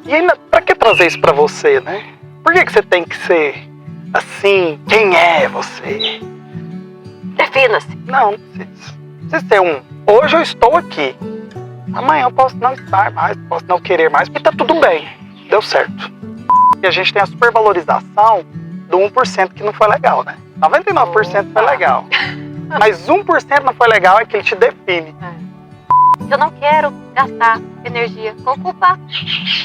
E ainda, pra que trazer isso pra você, né? Por que você tem que ser assim? Quem é você? Defina-se. Não precisa. Precisa ser um. Hoje eu estou aqui. Amanhã eu posso não estar mais, posso não querer mais, e tá tudo bem. Deu certo. E a gente tem a supervalorização do 1% que não foi legal, né? 99% foi legal. Mas 1% não foi legal é que ele te define. Eu não quero gastar energia com culpa.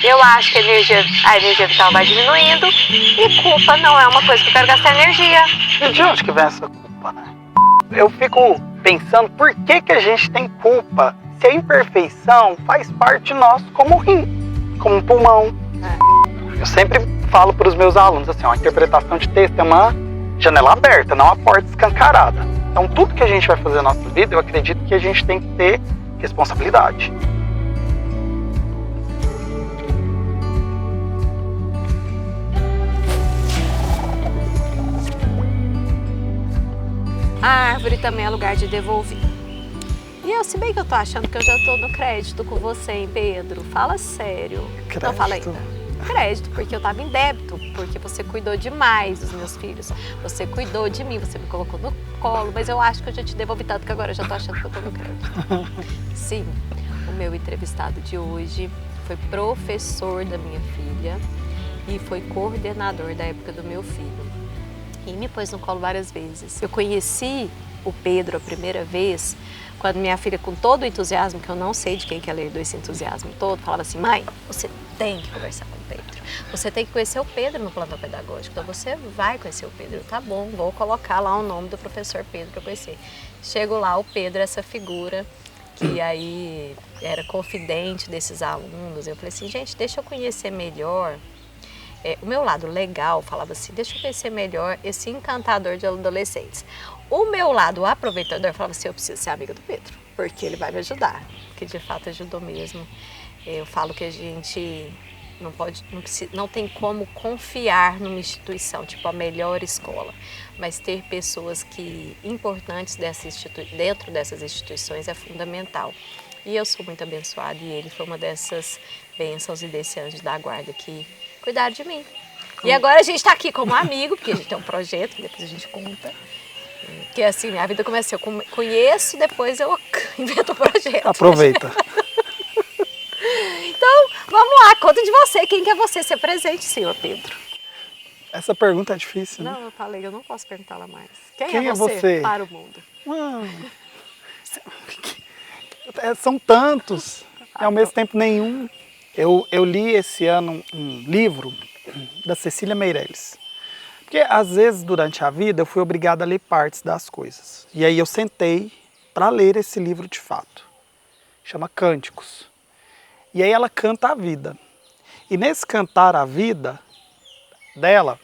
Eu acho que a energia vital vai diminuindo e culpa não é uma coisa que eu quero gastar energia. E de onde que vem essa culpa, né? Eu fico pensando por que a gente tem culpa se a imperfeição faz parte de nós como um rim, como um pulmão. Eu sempre falo para os meus alunos assim, ó, a interpretação de texto é uma janela aberta, não uma porta escancarada. Então tudo que a gente vai fazer na nossa vida, eu acredito que a gente tem que ter responsabilidade. A árvore também é lugar de devolver. E se bem que eu tô achando que eu já tô no crédito com você, hein, Pedro? Fala sério. Crédito? Não, fala ainda. Crédito, porque eu tava em débito, porque você cuidou demais dos meus filhos. Você cuidou de mim, você me colocou no colo, mas eu acho que eu já te devolvi tanto que agora eu já tô achando que eu tô no crédito. Sim, o meu entrevistado de hoje foi professor da minha filha e foi coordenador da época do meu filho. E me pôs no colo várias vezes. Eu conheci o Pedro a primeira vez quando minha filha, com todo o entusiasmo, que eu não sei de quem que ela herdou esse entusiasmo todo, falava assim: mãe, você tem que conversar com o Pedro. Você tem que conhecer o Pedro no plantão pedagógico. Então você vai conhecer o Pedro. Tá bom, vou colocar lá o nome do professor Pedro para conhecer. Chego lá, o Pedro, essa figura que aí era confidente desses alunos. Eu falei assim, gente, deixa eu conhecer melhor. O meu lado legal falava assim, deixa eu conhecer melhor esse encantador de adolescentes. O meu lado aproveitador falava assim, eu preciso ser amiga do Pedro, porque ele vai me ajudar, que de fato ajudou mesmo. Eu falo que a gente não tem como confiar numa instituição, tipo a melhor escola, mas ter pessoas importantes dentro dessas instituições é fundamental. E eu sou muito abençoada e ele foi uma dessas bênçãos e desse anjo da guarda que cuidaram de mim. E agora a gente está aqui como amigo, porque a gente tem um projeto, que depois a gente conta. Que assim, minha vida começou, eu conheço, depois eu invento o projeto. Aproveita. Então, vamos lá, conta de você. Quem quer você ser presente, senhor Pedro? Essa pergunta é difícil, né? Não, eu falei, eu não posso perguntá-la mais. Quem Quem é é você você? para o mundo? São tantos, e ao mesmo tempo nenhum. Eu li esse ano um livro da Cecília Meirelles. Porque às vezes durante a vida eu fui obrigado a ler partes das coisas. E aí eu sentei para ler esse livro de fato. Chama Cânticos. E aí ela canta a vida. E nesse cantar a vida dela,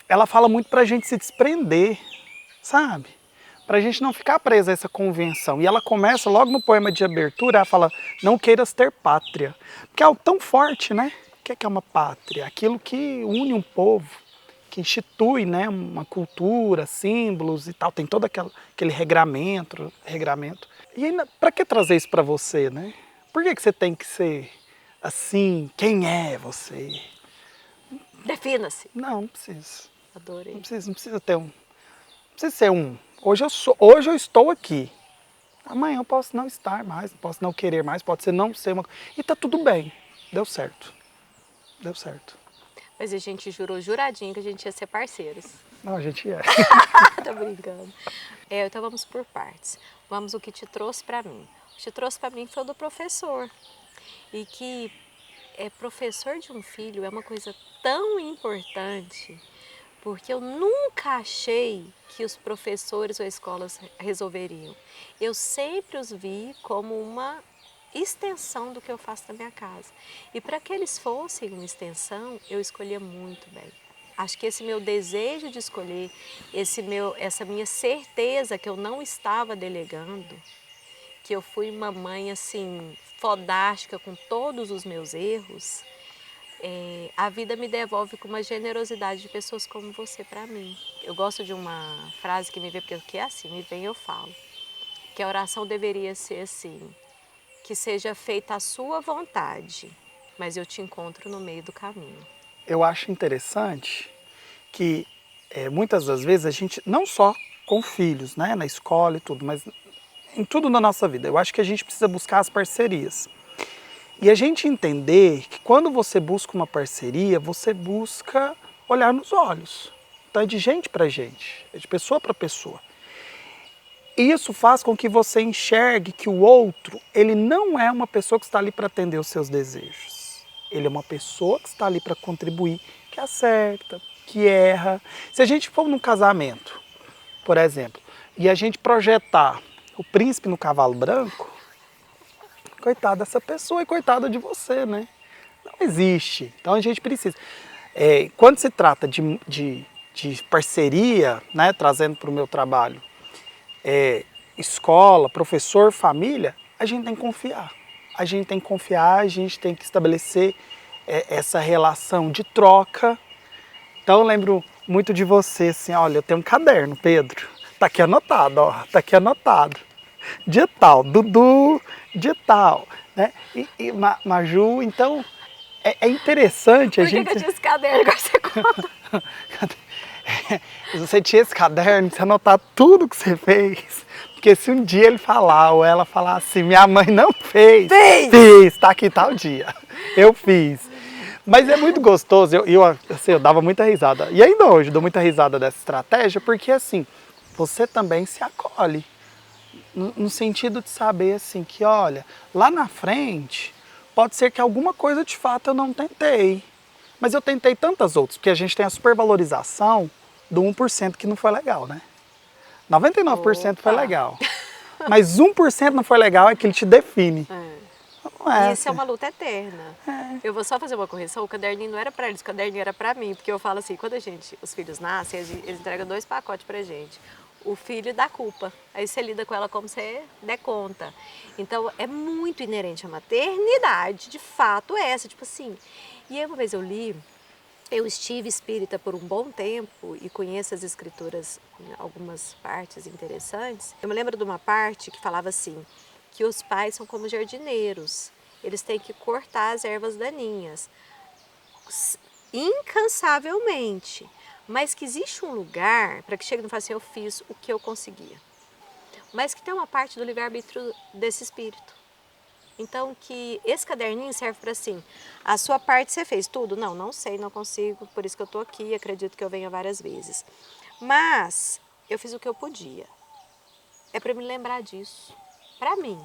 ela fala muito para a gente se desprender, sabe? Para a gente não ficar presa a essa convenção. E ela começa logo no poema de abertura, ela fala, não queiras ter pátria. Porque é algo tão forte, né? O que é uma pátria? Aquilo que une um povo, que institui, né, uma cultura, símbolos e tal. Tem todo aquele regramento. E ainda, para que trazer isso para você, né? Por que você tem que ser assim? Quem é você? Defina-se. Não precisa. Adorei. Não precisa ter um. Não precisa ser um. Hoje eu estou aqui. Amanhã eu posso não estar mais, posso não querer mais, pode ser não ser uma. E tá tudo bem. Deu certo. Deu certo. Mas a gente jurou juradinho que a gente ia ser parceiros. Não, a gente é. Tô brincando. Então vamos por partes. Vamos o que te trouxe para mim. O que te trouxe para mim foi o do professor. E que professor de um filho é uma coisa tão importante, porque eu nunca achei que os professores ou escolas resolveriam. Eu sempre os vi como uma extensão do que eu faço na minha casa. E para que eles fossem uma extensão, eu escolhia muito bem. Acho que esse meu desejo de escolher, essa minha certeza que eu não estava delegando, que eu fui uma mãe assim, fodástica com todos os meus erros, a vida me devolve com uma generosidade de pessoas como você para mim. Eu gosto de uma frase que me vem, porque é assim, me vem eu falo, que a oração deveria ser assim, que seja feita a sua vontade mas eu te encontro no meio do caminho. Eu acho interessante que muitas das vezes a gente, não só com filhos, né, na escola e tudo, mas em tudo na nossa vida, eu acho que a gente precisa buscar as parcerias. E a gente entender que quando você busca uma parceria, você busca olhar nos olhos. Então é de gente para gente, é de pessoa para pessoa. E isso faz com que você enxergue que o outro, ele não é uma pessoa que está ali para atender os seus desejos. Ele é uma pessoa que está ali para contribuir, que acerta, que erra. Se a gente for num casamento, por exemplo, e a gente projetar o príncipe no cavalo branco, coitada dessa pessoa e coitada de você, né? Não existe. Então a gente precisa. Quando se trata de parceria, né, trazendo para o meu trabalho, escola, professor, família, a gente tem que confiar. A gente tem que confiar, a gente tem que estabelecer essa relação de troca. Então eu lembro muito de você, assim, olha, eu tenho um caderno, Pedro. Tá aqui anotado, ó, tá aqui anotado. Dia tal, Dudu, dia tal, né? E Maju, então é interessante a gente... Por que eu tinha esse caderno que você conta? Você tinha esse caderno, você anotar tudo que você fez. Porque se um dia ele falar ou ela falar assim, minha mãe não fez. Fiz, tá aqui tal dia. Eu fiz. Mas é muito gostoso, eu dava muita risada. E ainda hoje dou muita risada dessa estratégia, porque assim, você também se acolhe. No sentido de saber assim, que olha, lá na frente, pode ser que alguma coisa de fato eu não tentei. Mas eu tentei tantas outras, porque a gente tem a supervalorização do 1% que não foi legal, né? 99% foi legal. Mas 1% não foi legal, é que ele te define. Não é, Isso é uma luta eterna. Eu vou só fazer uma correção, o caderninho não era para eles, o caderninho era para mim, porque eu falo assim, quando os filhos nascem, eles entregam 2 pacotes pra gente. O filho dá culpa, aí você lida com ela como você der conta. Então é muito inerente à maternidade, de fato é essa, tipo assim. E aí uma vez eu estive espírita por um bom tempo e conheço as escrituras em algumas partes interessantes. Eu me lembro de uma parte que falava assim, que os pais são como jardineiros, eles têm que cortar as ervas daninhas, incansavelmente, mas que existe um lugar para que chegue e não fale assim, eu fiz o que eu conseguia, mas que tem uma parte do livre-arbítrio desse espírito. Então que esse caderninho serve para assim, a sua parte você fez tudo? Não, não sei, não consigo, por isso que eu estou aqui, acredito que eu venha várias vezes, mas eu fiz o que eu podia, é para me lembrar disso. Para mim,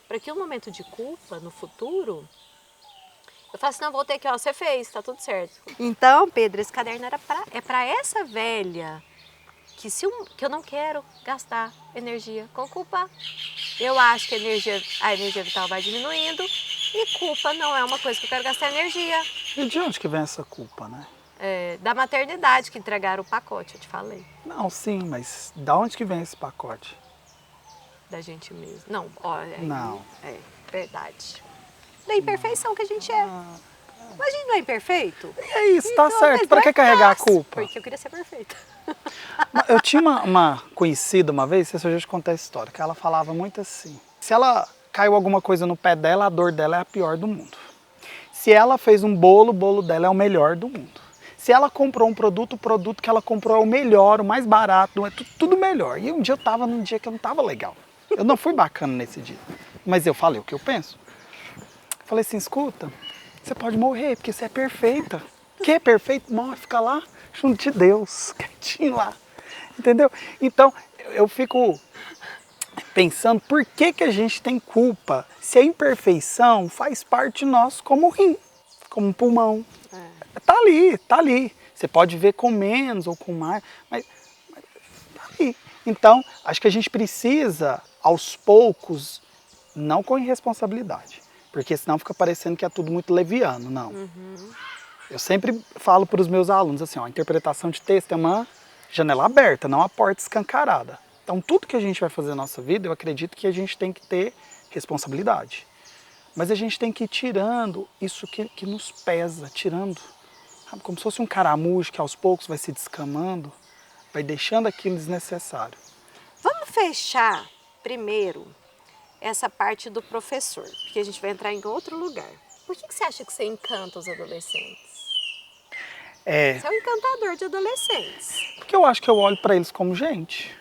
para que um momento de culpa no futuro, eu falo assim, não, voltei aqui, ó, você fez, tá tudo certo. Então, Pedro, esse caderno é para essa velha que, que eu não quero gastar energia com culpa. Eu acho que a energia vital vai diminuindo e culpa não é uma coisa que eu quero gastar energia. E de onde que vem essa culpa, né? Da maternidade que entregaram o pacote, eu te falei. Não, sim, mas da onde que vem esse pacote? Da gente mesmo. Não, olha. Não. É verdade. Da imperfeição que a gente é. Mas a gente não é imperfeito? É isso, tá Então, certo. mas Para não que é carregar a fácil, culpa? Porque eu queria ser perfeita. Eu tinha uma conhecida uma vez, se eu já te contar a história, que ela falava muito assim. Se ela caiu alguma coisa no pé dela, a dor dela é a pior do mundo. Se ela fez um bolo, o bolo dela é o melhor do mundo. Se ela comprou um produto, o produto que ela comprou é o melhor, o mais barato, é tudo melhor. E um dia eu tava num dia que eu não tava legal. Eu não fui bacana nesse dia. Mas eu falei o que eu penso. Falei assim, escuta, você pode morrer porque você é perfeita. Que é perfeito? Morre, fica lá junto de Deus, quietinho lá. Entendeu? Então, eu fico pensando por que a gente tem culpa se a imperfeição faz parte de nós como um rim, como um pulmão. Tá ali, tá ali. Você pode ver com menos ou com mais, mas tá ali. Então, acho que a gente precisa, aos poucos, não com irresponsabilidade, porque senão fica parecendo que é tudo muito leviano, não. Eu sempre falo para os meus alunos assim, ó, a interpretação de texto é uma janela aberta, não uma porta escancarada. Então, tudo que a gente vai fazer na nossa vida, eu acredito que a gente tem que ter responsabilidade. Mas a gente tem que ir tirando isso que nos pesa, tirando, sabe, como se fosse um caramujo que aos poucos vai se descamando, vai deixando aquilo desnecessário. Vamos fechar primeiro essa parte do professor, porque a gente vai entrar em outro lugar. Por que você acha que você encanta os adolescentes? É, Você é um encantador de adolescentes. porque eu acho que eu olho para eles como gente.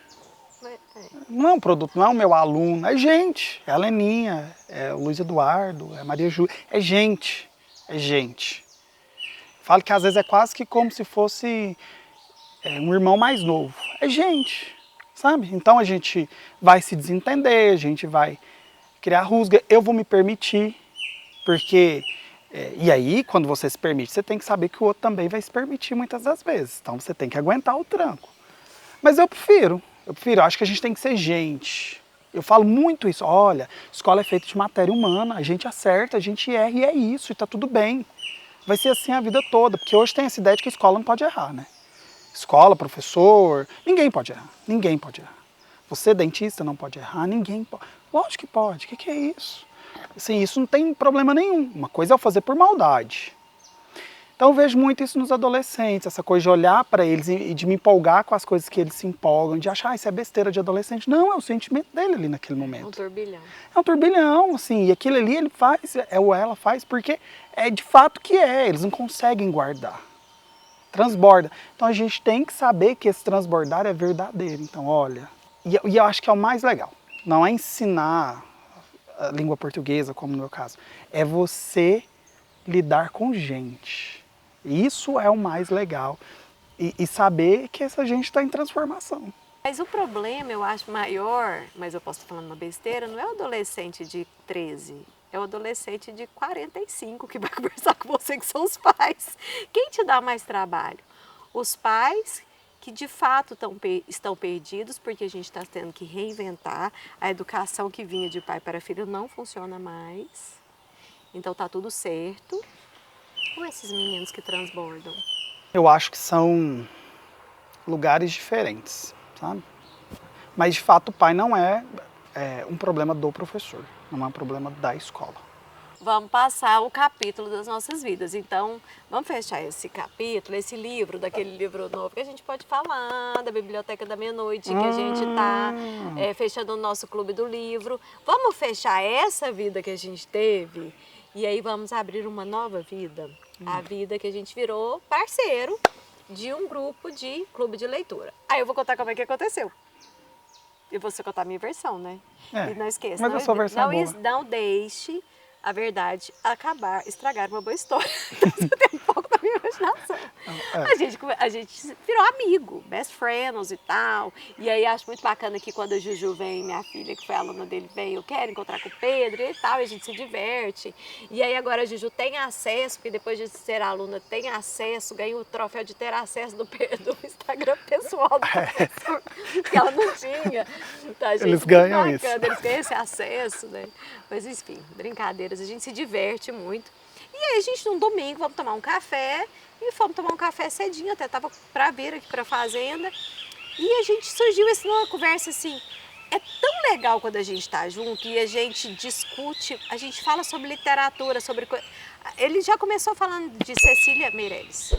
Não é um produto, não é o meu aluno, é gente. É a Leninha, é o Luiz Eduardo, é a Maria Júlia. É gente, é gente. Falo que às vezes é quase que como se fosse um irmão mais novo. É gente, sabe? Então a gente vai se desentender, a gente vai criar rusga. Eu vou me permitir, porque... e aí, quando você se permite, você tem que saber que o outro também vai se permitir muitas das vezes. Então você tem que aguentar o tranco. Mas eu prefiro, acho que a gente tem que ser gente. Eu falo muito isso, olha, escola é feita de matéria humana, a gente acerta, a gente erra e é isso, e tá tudo bem. Vai ser assim a vida toda, porque hoje tem essa ideia de que a escola não pode errar, né? Escola, professor, ninguém pode errar, ninguém pode errar. Você, dentista, não pode errar, ninguém pode. Lógico que pode, o que é isso? Assim, isso não tem problema nenhum, uma coisa é eu fazer por maldade. Então eu vejo muito isso nos adolescentes, essa coisa de olhar para eles e de me empolgar com as coisas que eles se empolgam, de achar, isso é besteira de adolescente. Não, é o sentimento dele ali naquele momento. É um turbilhão. É um turbilhão, assim, e aquilo ali ele faz, ou ela faz, porque é de fato que eles não conseguem guardar. Transborda. Então a gente tem que saber que esse transbordar é verdadeiro. Então, olha, e eu acho que é o mais legal. Não é ensinar a língua portuguesa, como no meu caso. É você lidar com gente. Isso é o mais legal. E saber que essa gente está em transformação. Mas o problema, eu acho, maior, mas eu posso estar falando uma besteira, não é o adolescente de 13, é o adolescente de 45 que vai conversar com você, que são os pais. Quem te dá mais trabalho? Os pais que de fato estão perdidos, porque a gente está tendo que reinventar. A educação que vinha de pai para filho não funciona mais. Então tá tudo certo. Ou esses meninos que transbordam? Eu acho que são lugares diferentes, sabe? Mas de fato o pai não é um problema do professor, não é um problema da escola. Vamos passar o capítulo das nossas vidas. Então, vamos fechar esse capítulo, esse livro, daquele livro novo que a gente pode falar, da Biblioteca da Meia-Noite, que a gente está fechando o nosso clube do livro. Vamos fechar essa vida que a gente teve e aí vamos abrir uma nova vida. A vida que a gente virou parceiro de um grupo de clube de leitura. Aí eu vou contar como é que aconteceu. E você contar a minha versão, né? E não esqueça, mas a sua versão é boa. Não deixe a verdade estragar uma boa história. Então você tem um pouco da minha imaginação. A gente virou amigo, best friends e tal. E aí acho muito bacana que quando a Juju vem, minha filha, que foi aluna dele, vem, eu quero encontrar com o Pedro e tal, e a gente se diverte. E aí agora a Juju tem acesso, porque depois de ser aluna tem acesso, ganha o troféu de ter acesso do Instagram pessoal do professor, que ela não tinha. Então, eles ganham bacana, isso. Eles ganham esse acesso, né? Mas enfim, brincadeiras, a gente se diverte muito. E aí a gente, num domingo, vamos tomar um café, e fomos tomar um café cedinho, até tava pra vir aqui pra fazenda. E a gente surgiu essa numa conversa assim, é tão legal quando a gente tá junto e a gente discute, a gente fala sobre literatura, sobre... Ele já começou falando de Cecília Meirelles,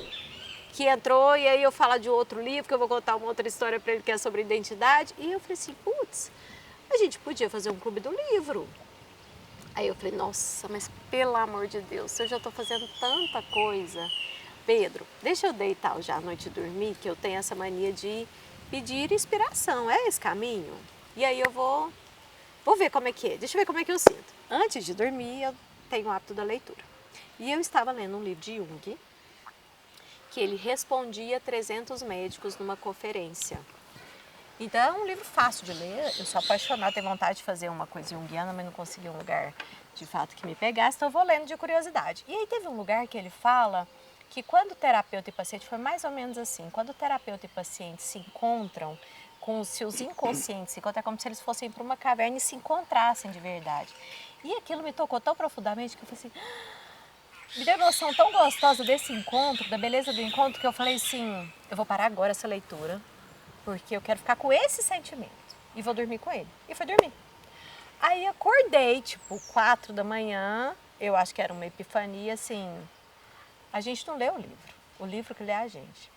que entrou, e aí eu falo de outro livro, que eu vou contar uma outra história pra ele, que é sobre identidade. E eu falei assim, putz, a gente podia fazer um clube do livro. Aí eu falei, nossa, mas pelo amor de Deus, eu já estou fazendo tanta coisa. Pedro, deixa eu deitar já à noite e dormir, que eu tenho essa mania de pedir inspiração. É esse caminho? E aí eu vou ver como é que é. Deixa eu ver como é que eu sinto. Antes de dormir, eu tenho o hábito da leitura. E eu estava lendo um livro de Jung, que ele respondia 300 médicos numa conferência. Então é um livro fácil de ler, eu sou apaixonada, tenho vontade de fazer uma coisa junguiana, mas não consegui um lugar de fato que me pegasse, então eu vou lendo de curiosidade. E aí teve um lugar que ele fala que quando o terapeuta e paciente, foi mais ou menos assim, quando o terapeuta e paciente se encontram com os seus inconscientes, se encontram, é como se eles fossem para uma caverna e se encontrassem de verdade. E aquilo me tocou tão profundamente que eu falei assim, me deu noção tão gostosa desse encontro, da beleza do encontro, que eu falei assim, eu vou parar agora essa leitura, porque eu quero ficar com esse sentimento e vou dormir com ele. E fui dormir. Aí acordei, tipo, 4 da manhã, eu acho que era uma epifania, assim, a gente não lê o livro que lê a gente.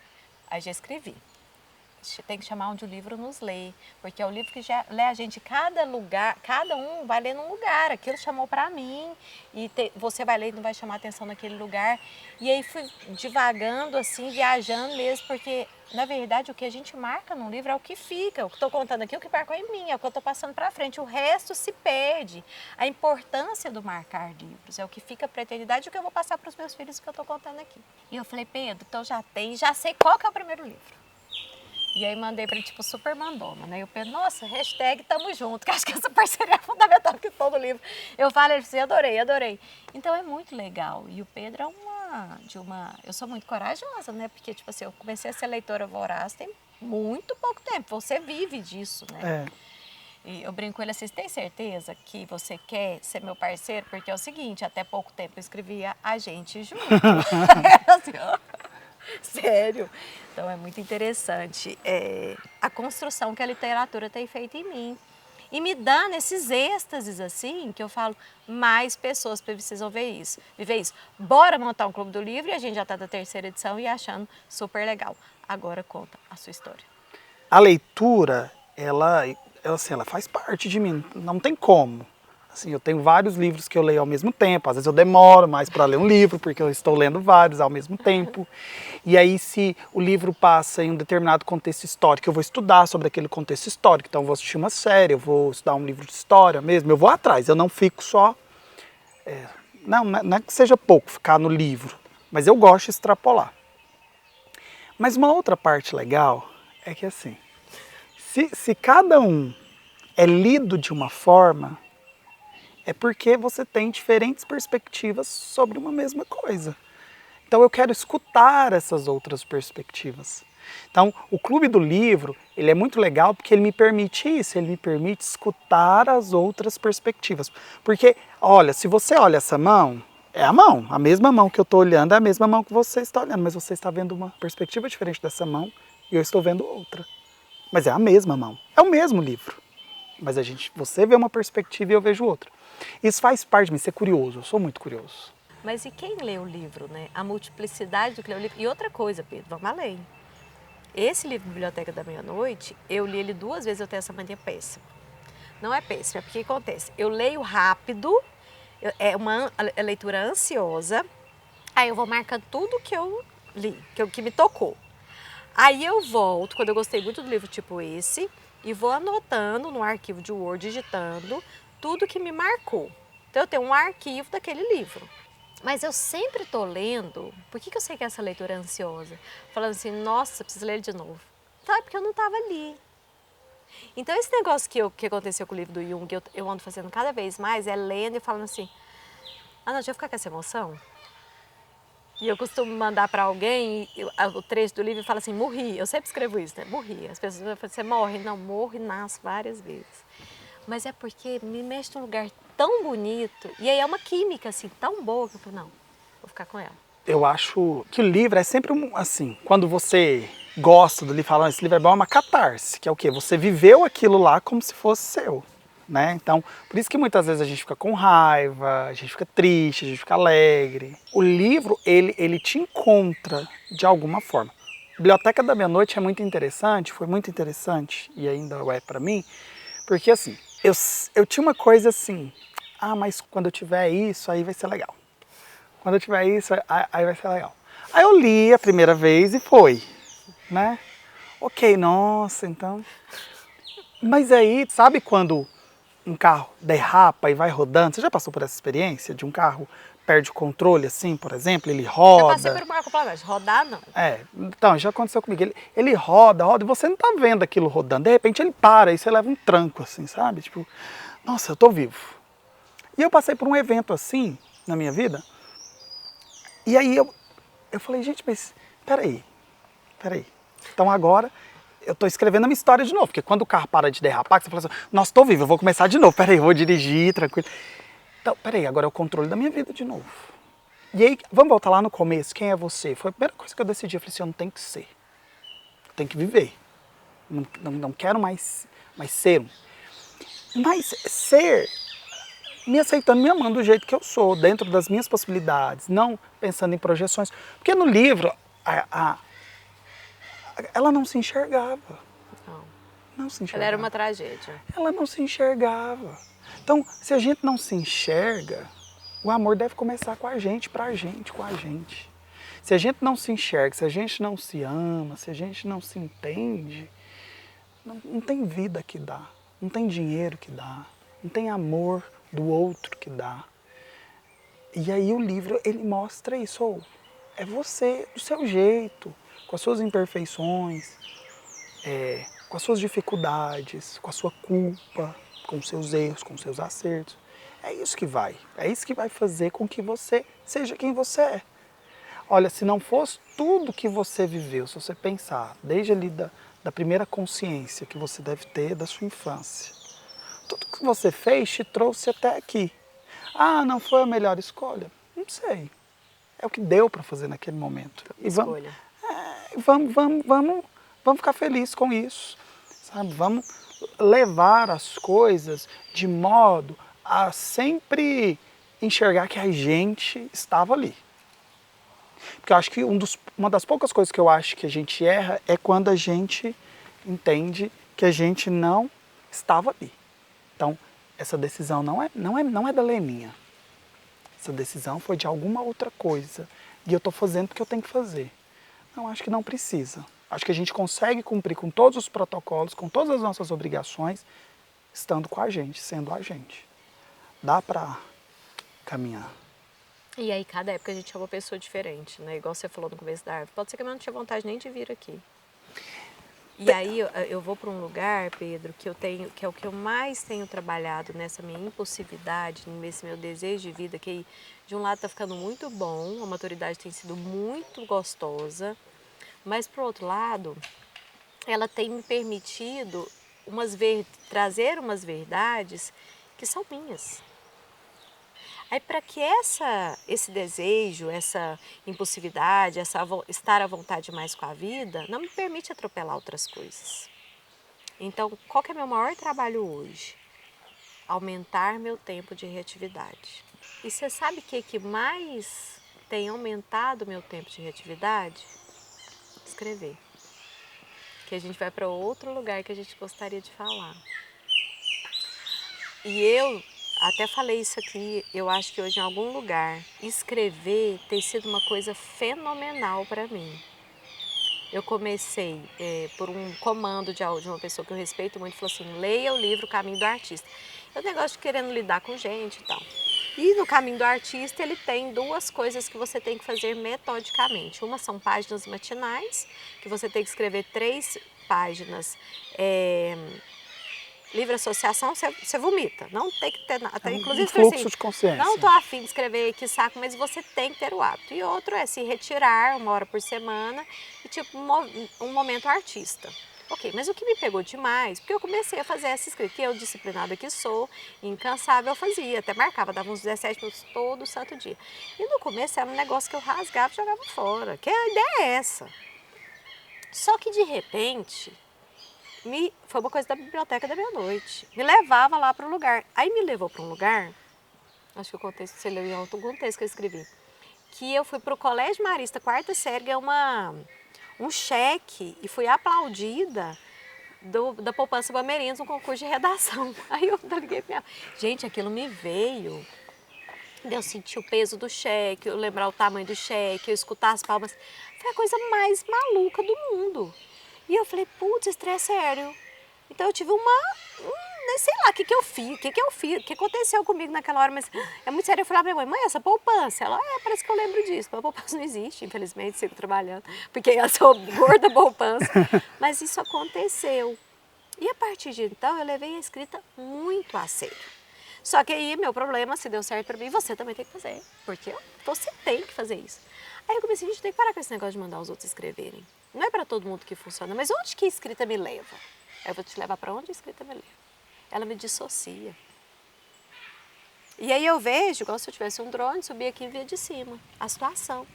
Aí já escrevi. tem que chamar onde o livro nos lê, porque é o livro que já lê a gente, cada lugar, cada um vai ler num lugar, aquilo chamou para mim, e você vai ler e não vai chamar atenção naquele lugar. E aí fui divagando, assim, viajando mesmo, porque, na verdade, o que a gente marca num livro é o que fica, o que estou contando aqui, o que marcou em mim, é o que eu estou passando para frente, o resto se perde. A importância do marcar livros é o que fica para a eternidade, o que eu vou passar para os meus filhos, o que eu estou contando aqui. E eu falei, Pedro, então já sei qual que é o primeiro livro. E aí mandei para ele, tipo, super mandona, né? E o Pedro, nossa, hashtag tamo junto, que acho que essa parceria é fundamental que todo livro. Eu falei, ele disse, adorei. Então é muito legal. E o Pedro é eu sou muito corajosa, né? Porque, tipo assim, eu comecei a ser leitora voraz tem muito pouco tempo. Você vive disso, né? E eu brinco com ele assim, você tem certeza que você quer ser meu parceiro? Porque é o seguinte, até pouco tempo eu escrevia a gente junto. Assim, ó. Sério. Então é muito interessante a construção que a literatura tem feito em mim. E me dando esses êxtases assim, que eu falo, mais pessoas precisam viver isso. Bora montar um clube do livro e a gente já está na 3ª edição e achando super legal. Agora conta a sua história. A leitura, ela faz parte de mim, não tem como. Assim, eu tenho vários livros que eu leio ao mesmo tempo, às vezes eu demoro mais para ler um livro, porque eu estou lendo vários ao mesmo tempo. E aí, se o livro passa em um determinado contexto histórico, eu vou estudar sobre aquele contexto histórico, então eu vou assistir uma série, eu vou estudar um livro de história mesmo, eu vou atrás, eu não fico só... Não é que seja pouco ficar no livro, mas eu gosto de extrapolar. Mas uma outra parte legal é que assim, se cada um é lido de uma forma, é porque você tem diferentes perspectivas sobre uma mesma coisa. Então eu quero escutar essas outras perspectivas. Então o Clube do Livro, ele é muito legal porque ele me permite isso, ele me permite escutar as outras perspectivas. Porque, olha, se você olha essa mão, é a mesma mão que eu estou olhando é a mesma mão que você está olhando, mas você está vendo uma perspectiva diferente dessa mão e eu estou vendo outra. Mas é a mesma mão, é o mesmo livro. Mas você vê uma perspectiva e eu vejo outra. Isso faz parte de mim, ser curioso, eu sou muito curioso. Mas e quem lê o livro, né? A multiplicidade do que lê o livro. E outra coisa, Pedro, vamos além. Esse livro, Biblioteca da Meia-Noite, eu li ele 2 vezes, eu tenho essa mania péssima. Não é péssima, é porque acontece. Eu leio rápido, é uma leitura ansiosa, aí eu vou marcando tudo que eu li, que me tocou. Aí eu volto, quando eu gostei muito do livro tipo esse, e vou anotando no arquivo de Word, digitando tudo que me marcou. Então eu tenho um arquivo daquele livro. Mas eu sempre estou lendo, por que eu sei que essa leitura é ansiosa? Falando assim, nossa, preciso ler ele de novo. Então é porque eu não estava ali. Então esse negócio que aconteceu com o livro do Jung, eu ando fazendo cada vez mais, é lendo e falando assim, não, deixa eu ficar com essa emoção. E eu costumo mandar para alguém o trecho do livro e falo assim, morri. Eu sempre escrevo isso, né? Morri. As pessoas falam, você morre? Não, morro e nasço várias vezes. Mas é porque me mexe num lugar tão bonito. E aí é uma química, assim, tão boa que eu falo, não, vou ficar com ela. Eu acho que o livro é sempre assim, quando você gosta do livro, falando esse livro é bom, é uma catarse, que é o quê? Você viveu aquilo lá como se fosse seu, né? Então, por isso que muitas vezes a gente fica com raiva, a gente fica triste, a gente fica alegre. O livro, ele te encontra de alguma forma. Biblioteca da Meia-Noite é muito interessante, foi muito interessante, e ainda é para mim, porque assim, eu tinha uma coisa assim, mas quando eu tiver isso, aí vai ser legal. Quando eu tiver isso, aí vai ser legal. Aí eu li a primeira vez e foi, né? Ok, nossa, então... Mas aí, sabe quando um carro derrapa e vai rodando? Você já passou por essa experiência de um carro perde o controle assim, por exemplo, ele roda? Já passei por uma completamente, rodar não. Então, já aconteceu comigo. Ele roda e você não tá vendo aquilo rodando. De repente ele para e você leva um tranco assim, sabe? Tipo, nossa, eu tô vivo. E eu passei por um evento assim na minha vida. E aí eu falei, gente, mas peraí. Então agora eu tô escrevendo a minha história de novo. Porque quando o carro para de derrapar, você fala assim, nossa, tô vivo, eu vou começar de novo. Peraí, eu vou dirigir, tranquilo. Então, peraí, agora é o controle da minha vida de novo. E aí, vamos voltar lá no começo, quem é você? Foi a primeira coisa que eu decidi, eu falei assim, eu não tenho que ser. Eu tenho que viver. Não quero mais ser. Mas ser... me aceitando, me amando do jeito que eu sou, dentro das minhas possibilidades, não pensando em projeções. Porque no livro, ela não se enxergava. Não. Não se Ela enxergava. era uma tragédia. Ela não se enxergava. Então, se a gente não se enxerga, o amor deve começar com a gente, pra gente, com a gente. Se a gente não se enxerga, se a gente não se ama, se a gente não se entende, não tem vida que dá, não tem dinheiro que dá, não tem amor do outro que dá. E aí o livro, ele mostra isso. É você, do seu jeito, com as suas imperfeições, com as suas dificuldades, com a sua culpa, com os seus erros, com os seus acertos. É isso que vai. É isso que vai fazer com que você seja quem você é. Olha, se não fosse tudo que você viveu, se você pensar, desde ali da primeira consciência que você deve ter da sua infância, tudo que você fez te trouxe até aqui. Ah, não foi a melhor escolha? Não sei. É o que deu para fazer naquele momento. E Escolha. vamos ficar felizes com isso. Sabe? Vamos levar as coisas de modo a sempre enxergar que a gente estava ali. Porque eu acho que uma das poucas coisas que eu acho que a gente erra é quando a gente entende que a gente não estava ali. Então, essa decisão não é da Leninha. Essa decisão foi de alguma outra coisa. E eu estou fazendo porque eu tenho que fazer. Não, acho que não precisa. Acho que a gente consegue cumprir com todos os protocolos, com todas as nossas obrigações, estando com a gente, sendo a gente. Dá para caminhar. E aí, cada época a gente é uma pessoa diferente, né? Igual você falou no começo da árvore. Pode ser que eu não tinha vontade nem de vir aqui. E aí eu vou para um lugar, Pedro, que é o que eu mais tenho trabalhado nessa minha impulsividade, nesse meu desejo de vida, que de um lado está ficando muito bom, a maturidade tem sido muito gostosa, mas por outro lado, ela tem me permitido trazer umas verdades que são minhas. Aí, para que esse desejo, essa impulsividade, estar à vontade mais com a vida, não me permite atropelar outras coisas. Então, qual que é meu maior trabalho hoje? Aumentar meu tempo de reatividade. E você sabe o que mais tem aumentado meu tempo de reatividade? Escrever. Que a gente vai para outro lugar que a gente gostaria de falar. E eu até falei isso aqui, eu acho que hoje em algum lugar, escrever tem sido uma coisa fenomenal para mim. Eu comecei por um comando de uma pessoa que eu respeito muito, falou assim, leia o livro Caminho do Artista. Eu negócio de querendo lidar com gente e tal. E no Caminho do Artista ele tem duas coisas que você tem que fazer metodicamente. Uma são páginas matinais, que você tem que escrever 3 páginas. Livre associação, você vomita. Não tem que ter nada. Inclusive, fluxo assim, de consciência. não estou afim de escrever que saco, mas você tem que ter o hábito. E outro é se retirar 1 hora por semana e tipo um momento artista. Ok, mas o que me pegou demais, porque eu comecei a fazer essa escrita, que eu, disciplinada que sou, incansável, eu fazia, até marcava, dava uns 17 minutos todo santo dia. E no começo era um negócio que eu rasgava e jogava fora, que a ideia é essa. Só que de repente, foi uma coisa da biblioteca da meia-noite. Me levava lá para o lugar. Aí me levou para um lugar, acho que eu contei, você leu em algum texto que eu escrevi, que eu fui para o Colégio Marista, 4ª série, ganhei um cheque e fui aplaudida da Poupança Bamerindos no concurso de redação. Aí eu liguei para minha... Gente, aquilo me veio. Eu senti o peso do cheque, eu lembrar o tamanho do cheque, eu escutar as palmas. Foi a coisa mais maluca do mundo. E eu falei, putz, esse trem é sério. Então eu tive sei lá, o que eu fiz, o que aconteceu comigo naquela hora, mas é muito sério. Eu falei pra minha mãe, essa poupança? Ela, parece que eu lembro disso, mas a poupança não existe, infelizmente, sigo trabalhando, porque eu sou gorda poupança. Mas isso aconteceu. E a partir de então, eu levei a escrita muito a sério. Só que aí, meu problema, se deu certo pra mim, você também tem que fazer, porque você tem que fazer isso. Aí eu comecei, a gente tem que parar com esse negócio de mandar os outros escreverem. Não é para todo mundo que funciona, mas onde que a escrita me leva? Eu vou te levar para onde a escrita me leva. Ela me dissocia. E aí eu vejo, como se eu tivesse um drone, subir aqui e ver de cima a situação.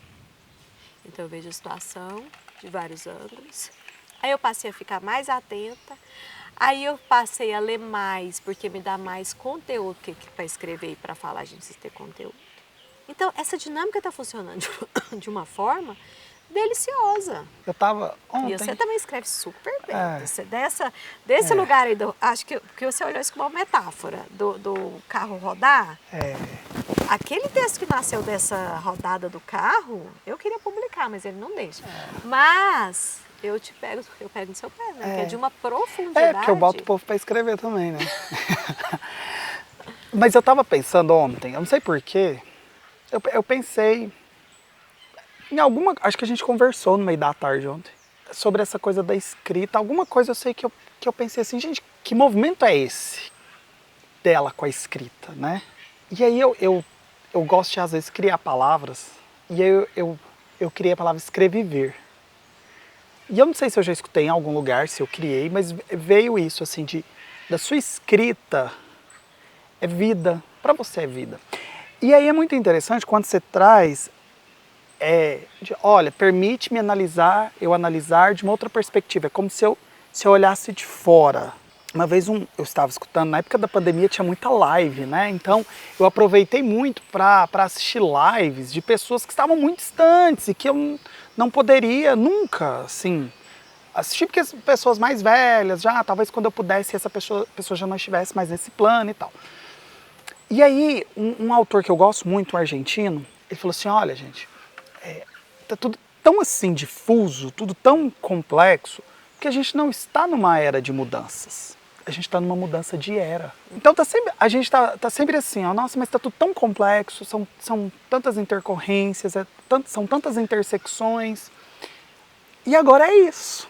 Então eu vejo a situação de vários ângulos. Aí eu passei a ficar mais atenta. Aí eu passei a ler mais, porque me dá mais conteúdo, porque para escrever e para falar a gente precisa ter conteúdo. Então essa dinâmica está funcionando de uma forma deliciosa. Eu tava ontem... E você também escreve super bem. É. Você, desse lugar aí, acho que você olhou isso como uma metáfora, do carro rodar. É, Aquele texto que nasceu dessa rodada do carro, eu queria publicar, mas ele não deixa. Mas eu pego no seu pé, né? Que é de uma profundidade. porque eu boto o povo para escrever também, né? Mas eu tava pensando ontem, eu não sei porquê, eu pensei em alguma... Acho que a gente conversou no meio da tarde ontem, sobre essa coisa da escrita. Alguma coisa eu sei que eu pensei assim, gente, que movimento é esse dela com a escrita, né? E aí eu gosto de, às vezes, criar palavras, e aí eu criei a palavra escreviver. E eu não sei se eu já escutei em algum lugar, se eu criei, mas veio isso, assim, da sua escrita é vida, para você é vida. E aí é muito interessante quando você traz, olha, permite-me eu analisar de uma outra perspectiva, é como se eu olhasse de fora. Uma vez eu estava escutando, na época da pandemia tinha muita live, né? Então eu aproveitei muito para assistir lives de pessoas que estavam muito distantes e que eu não poderia nunca, assim, assistir, porque as pessoas mais velhas já, talvez quando eu pudesse, essa pessoa já não estivesse mais nesse plano e tal. E aí, um autor que eu gosto muito, um argentino, ele falou assim, olha, gente, tá tudo tão assim difuso, tudo tão complexo, que a gente não está numa era de mudanças. A gente está numa mudança de era. Então a gente tá sempre assim, ó, nossa, mas está tudo tão complexo, são tantas intercorrências, são tantas intersecções. E agora é isso.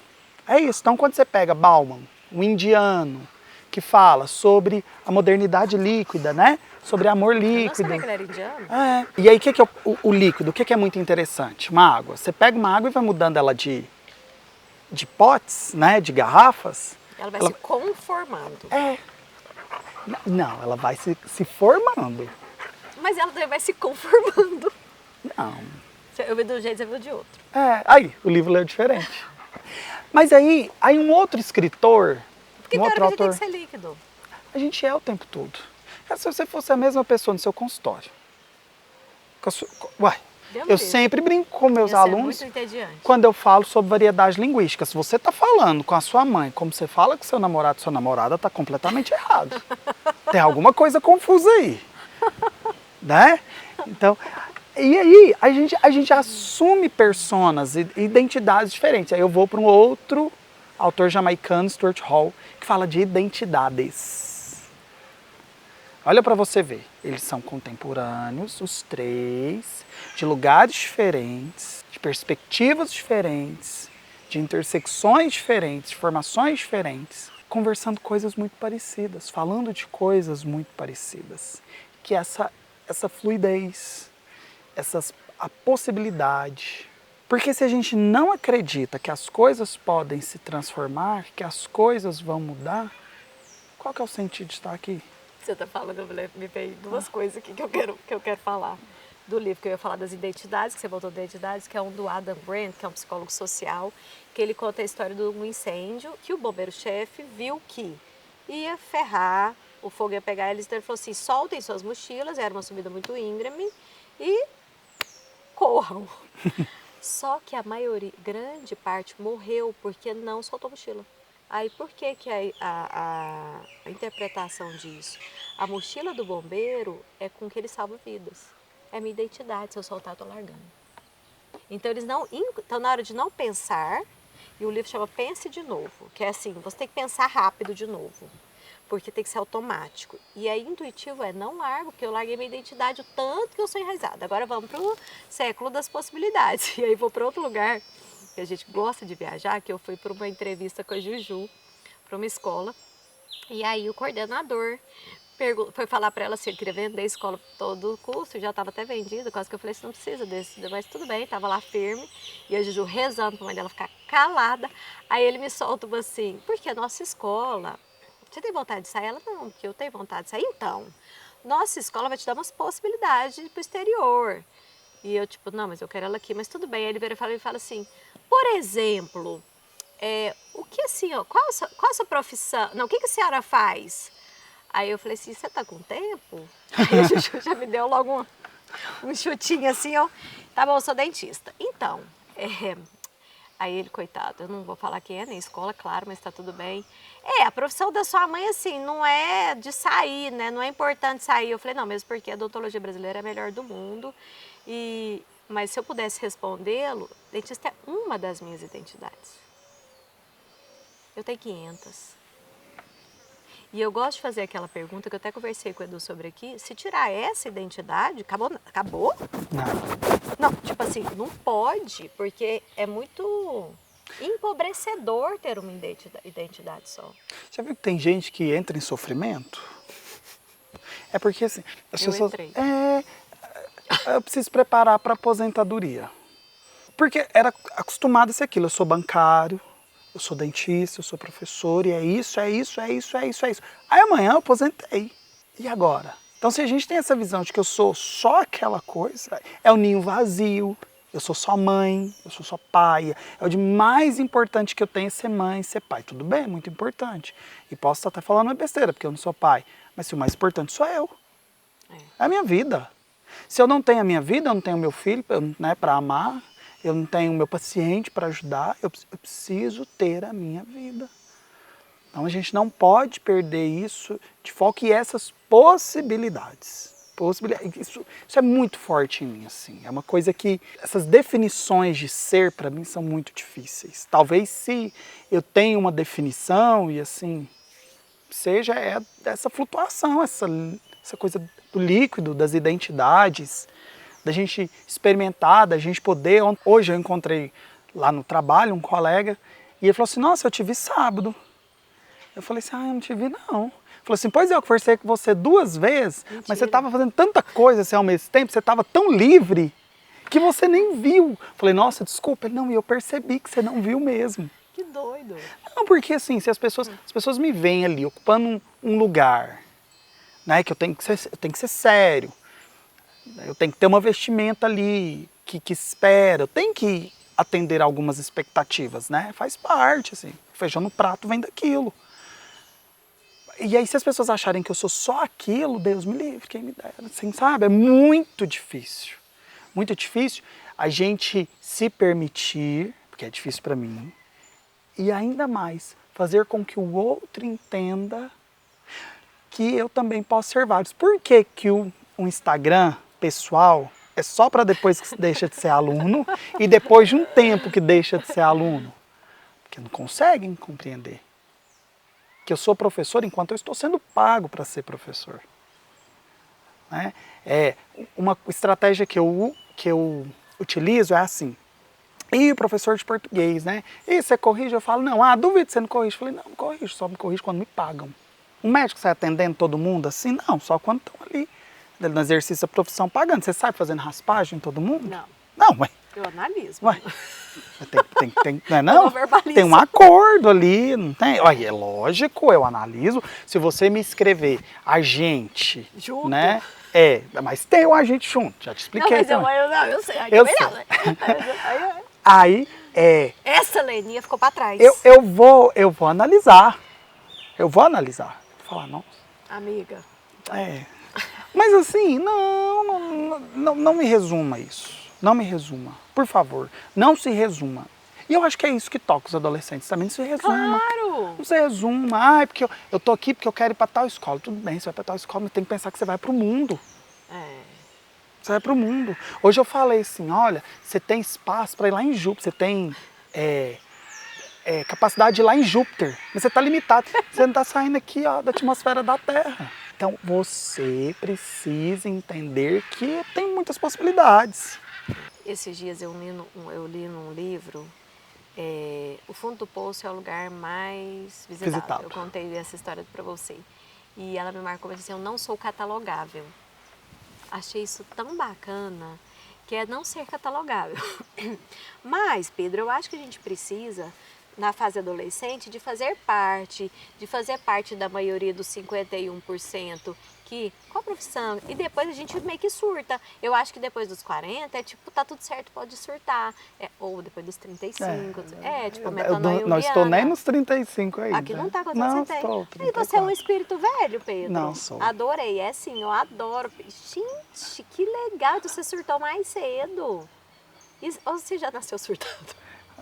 É isso. Então quando você pega Bauman, um indiano, que fala sobre a modernidade líquida, né? Sobre amor líquido. Eu não sabia que ele era indiano. E aí o que é o líquido? O que é muito interessante? Uma água. Você pega uma água e vai mudando ela de potes, né? De garrafas. Ela vai se conformando. Não, ela vai se formando. Mas ela vai se conformando. Não. Eu vi de um jeito, você viu de outro. Aí, o livro leu diferente. Mas aí um outro escritor, Porque um outro teoricamente autor... tem que ser líquido. A gente é o tempo todo. Se você fosse a mesma pessoa no seu consultório. Eu sempre brinco com meus alunos muito entediante. quando eu falo sobre variedade linguística. Se você está falando com a sua mãe como você fala com seu namorado, sua namorada, está completamente errado. Tem alguma coisa confusa aí. Né? Então, e aí a gente assume personas e identidades diferentes. Aí eu vou para um outro autor jamaicano, Stuart Hall, que fala de identidades. Olha para você ver, eles são contemporâneos, os três, de lugares diferentes, de perspectivas diferentes, de intersecções diferentes, de formações diferentes, conversando coisas muito parecidas, falando de coisas muito parecidas. Que essa fluidez, a possibilidade. Porque se a gente não acredita que as coisas podem se transformar, que as coisas vão mudar, qual que é o sentido de estar aqui? Você está falando, me veio duas coisas aqui que eu quero falar. Do livro que eu ia falar das identidades, que você voltou de identidades, que é um do Adam Grant, que é um psicólogo social, que ele conta a história de um incêndio, que o bombeiro-chefe viu que ia ferrar, o fogo ia pegar eles, então ele falou assim, soltem suas mochilas, era uma subida muito íngreme, e corram. Só que a maioria, grande parte, morreu porque não soltou mochila. Aí por que a interpretação disso? A mochila do bombeiro é com que ele salva vidas. É minha identidade, se eu soltar eu tô largando. Então eles não, então na hora de não pensar, e o livro chama Pense de Novo, que é assim, você tem que pensar rápido de novo, porque tem que ser automático. E aí intuitivo não largo, porque eu larguei minha identidade o tanto que eu sou enraizada. Agora vamos pro século das possibilidades. E aí vou para outro lugar, que a gente gosta de viajar, que eu fui para uma entrevista com a Juju, para uma escola, e aí o coordenador foi falar para ela se ele queria vender a escola todo o custo, já estava até vendido, quase que eu falei, você não precisa desse, mas tudo bem, estava lá firme, e a Juju rezando para a mãe dela ficar calada, aí ele me solta assim, porque a nossa escola, você tem vontade de sair? Ela, não, porque eu tenho vontade de sair, então, nossa escola vai te dar umas possibilidades para o exterior, e eu tipo, não, mas eu quero ela aqui, mas tudo bem, aí ele vira e fala assim, por exemplo, o que assim, ó, qual a sua profissão, não, o que a senhora faz? Aí eu falei assim, você tá com tempo? Aí a Juju já me deu logo um chutinho assim, ó. Tá bom, eu sou dentista. Então, Aí ele, coitado, eu não vou falar quem é, nem escola, claro, mas tá tudo bem. A profissão da sua mãe, assim, não é de sair, né? Não é importante sair. Eu falei, não, mesmo porque a odontologia brasileira é a melhor do mundo. Mas se eu pudesse respondê-lo, dentista é uma das minhas identidades. Eu tenho 500. E eu gosto de fazer aquela pergunta que eu até conversei com o Edu sobre aqui. Se tirar essa identidade, acabou? Acabou? Não, tipo assim, não pode, porque é muito empobrecedor ter uma identidade só. Já viu que tem gente que entra em sofrimento? É porque assim, as pessoas... entrei. Eu preciso preparar para aposentadoria. Porque era acostumado a ser aquilo. Eu sou bancário, eu sou dentista, eu sou professor, e é isso, é isso, é isso, é isso, é isso. Aí amanhã eu aposentei. E agora? Então se a gente tem essa visão de que eu sou só aquela coisa, é o ninho vazio, eu sou só mãe, eu sou só pai. É o de mais importante que eu tenho é ser mãe, ser pai. Tudo bem, é muito importante. E posso estar até falando uma besteira, porque eu não sou pai. Mas o mais importante sou eu. É a minha vida. Se eu não tenho a minha vida, eu não tenho meu filho, né, para amar, eu não tenho meu paciente para ajudar, eu preciso ter a minha vida. Então a gente não pode perder isso de foco e essas possibilidades. Isso é muito forte em mim, assim. É uma coisa que essas definições de ser para mim são muito difíceis. Talvez se eu tenho uma definição e assim seja essa flutuação, essa coisa do líquido, das identidades, da gente experimentar, da gente poder. Hoje eu encontrei lá no trabalho um colega e ele falou assim: nossa, eu te vi sábado. Eu falei assim: eu não te vi não. Ele falou assim: pois é, eu conversei com você 2 vezes, mentira, mas você estava fazendo tanta coisa assim ao mesmo tempo, você estava tão livre que você nem viu. Eu falei: nossa, desculpa. Ele: não, e eu percebi que você não viu mesmo. Que doido. Não, porque assim, se as pessoas me veem ali ocupando um lugar, né, que eu tenho que ser sério, eu tenho que ter uma vestimenta ali que espera, eu tenho que atender algumas expectativas, né? Faz parte, assim, feijão no prato vem daquilo. E aí se as pessoas acharem que eu sou só aquilo, Deus me livre, quem me dera, assim, sabe? É muito difícil a gente se permitir, porque é difícil para mim, e ainda mais fazer com que o outro entenda que eu também posso ser vários. Por que que o Instagram pessoal é só para depois que deixa de ser aluno e depois de um tempo que deixa de ser aluno? Porque não conseguem compreender que eu sou professor enquanto eu estou sendo pago para ser professor. Né? Uma estratégia que eu utilizo é assim: e o professor de português, né? E você corrige? Eu falo: não, duvido que você não corrige. Eu falei: não corrijo, só me corrijo quando me pagam. Um médico sai atendendo todo mundo assim? Não, só quando estão ali no exercício da profissão pagando. Você sai fazendo raspagem em todo mundo? Não. Não, mas... Eu analiso. Ué, não é não? Eu verbalizo. Tem um acordo ali, não tem? Olha, é lógico, eu analiso. Se você me escrever agente, junto, né? Mas tem o agente junto, já te expliquei. Não, mas eu sei. Eu sei. Aí, essa Leninha ficou para trás. Eu vou analisar. Eu vou analisar. Vou falar: nossa. Amiga. Mas assim, não me resuma isso. Não me resuma. Por favor, não se resuma. E eu acho que é isso que toca os adolescentes também. Não se resuma. Claro! Não se resuma. Porque eu tô aqui porque eu quero ir para tal escola. Tudo bem, você vai para tal escola, mas tem que pensar que você vai para o mundo. Você vai para o mundo. Hoje eu falei assim: olha, você tem espaço para ir lá em Júpiter. Você tem capacidade de ir lá em Júpiter. Mas você está limitado. Você não está saindo aqui da atmosfera da Terra. Então você precisa entender que tem muitas possibilidades. Esses dias eu li num livro, o fundo do poço é o lugar mais visitado. Eu contei essa história para você. E ela me marcou assim: eu não sou catalogável. Achei isso tão bacana, que é não ser catalogável. Mas, Pedro, eu acho que a gente precisa, na fase adolescente, de fazer parte da maioria dos 51% que, qual a profissão? E depois a gente meio que surta. Eu acho que depois dos 40 tá tudo certo, pode surtar. Ou depois dos 35, tipo, metanoia. Não estou nem nos 35 ainda. Aqui não tá, quanto não você tem? Estou, E você é um espírito velho, Pedro. Não sou. Adorei, sim, eu adoro. Gente, que legal, você surtou mais cedo. Ou você já nasceu surtado?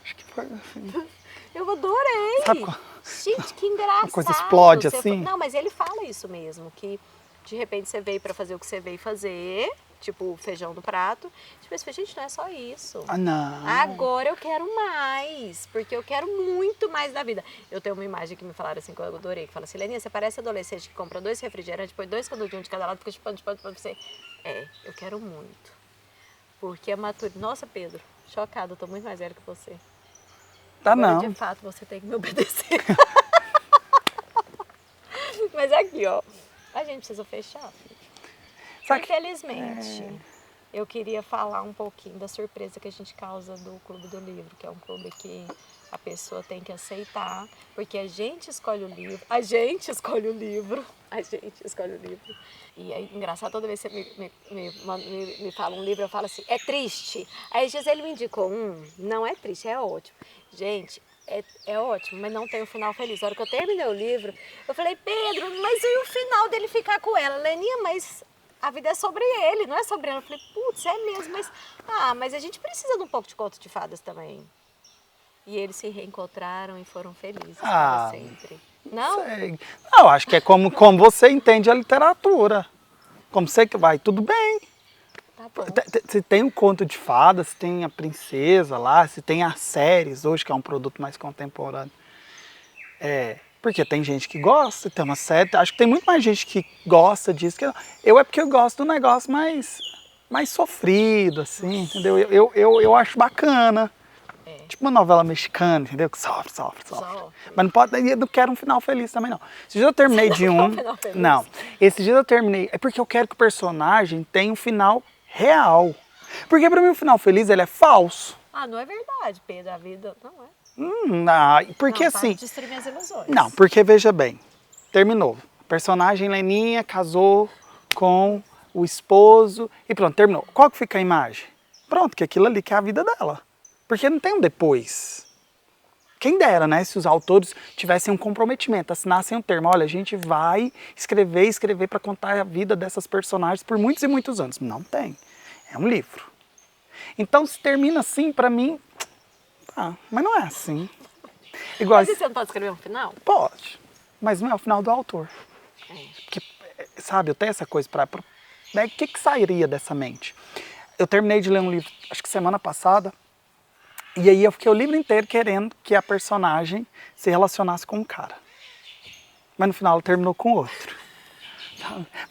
Acho que foi assim. Eu adorei! Sabe qual? Gente, que engraçado! Uma coisa explode Você assim? Não, mas ele fala isso mesmo, que de repente você veio pra fazer o que você veio fazer, tipo o feijão no prato. Depois você fala, gente, não é só isso. Ah, não. Agora eu quero mais, porque eu quero muito mais da vida. Eu tenho uma imagem que me falaram assim, que eu adorei, que fala assim, Leninha, você parece adolescente que compra 2 refrigerantes, põe 2 canudinhos de cada lado, fica chupando pra você. É, eu quero muito. Porque a maturidade... Nossa, Pedro, chocada, eu tô muito mais velha que você. Tá Agora, não. de fato, você tem que me obedecer. Mas aqui, ó, a gente precisa fechar, filho. Sabe que- Infelizmente, eu queria falar um pouquinho da surpresa que a gente causa do Clube do Livro, que é um clube que a pessoa tem que aceitar, porque a gente escolhe o livro, a gente escolhe o livro. E é engraçado, toda vez que você me fala um livro, eu falo assim, é triste. Aí, às vezes, ele me indicou não é triste, é ótimo. Gente, é ótimo, mas não tem um final feliz. Na hora que eu terminei o livro, eu falei, Pedro, mas e o final dele ficar com ela? Leninha, mas a vida é sobre ele, não é sobre ela. Eu falei, putz, é mesmo, mas a gente precisa de um pouco de conto de fadas também. E eles se reencontraram e foram felizes para sempre. Não? Sei. Não, acho que é como você entende a literatura. Como você que vai, tudo bem. Tá bom. Se tem o conto de fadas, se tem a princesa lá, se tem as séries hoje, que é um produto mais contemporâneo. Porque tem gente que gosta, tem uma série, acho que tem muito mais gente que gosta disso que eu. É porque eu gosto do negócio mais sofrido, assim, entendeu? Eu acho bacana. Tipo uma novela mexicana, entendeu? Que sofre. Mas não pode, eu não quero um final feliz também, não. Esses dias eu terminei de um. Final feliz. Não. Esses dias eu terminei. É porque eu quero que o personagem tenha um final real. Porque pra mim o final feliz ele é falso. Ah, não é verdade, Pedro. A vida não é. Não, porque Não, para assim. de destruir minhas ilusões. Não, porque veja bem. Terminou. A personagem Leninha casou com o esposo e pronto, terminou. Qual que fica a imagem? Pronto, que aquilo ali que é a vida dela. Porque não tem um depois. Quem dera, né? Se os autores tivessem um comprometimento, assinassem um termo. Olha, a gente vai escrever para contar a vida dessas personagens por muitos e muitos anos. Não tem. É um livro. Então, se termina assim, para mim... mas não é assim. Igual, Mas e você não pode escrever um final? pode, mas não é o final do autor. Porque, sabe, eu tenho essa coisa para... Né, o que sairia dessa mente? Eu terminei de ler um livro, acho que semana passada, e aí eu fiquei o livro inteiro querendo que a personagem se relacionasse com um cara. Mas no final ela terminou com outro.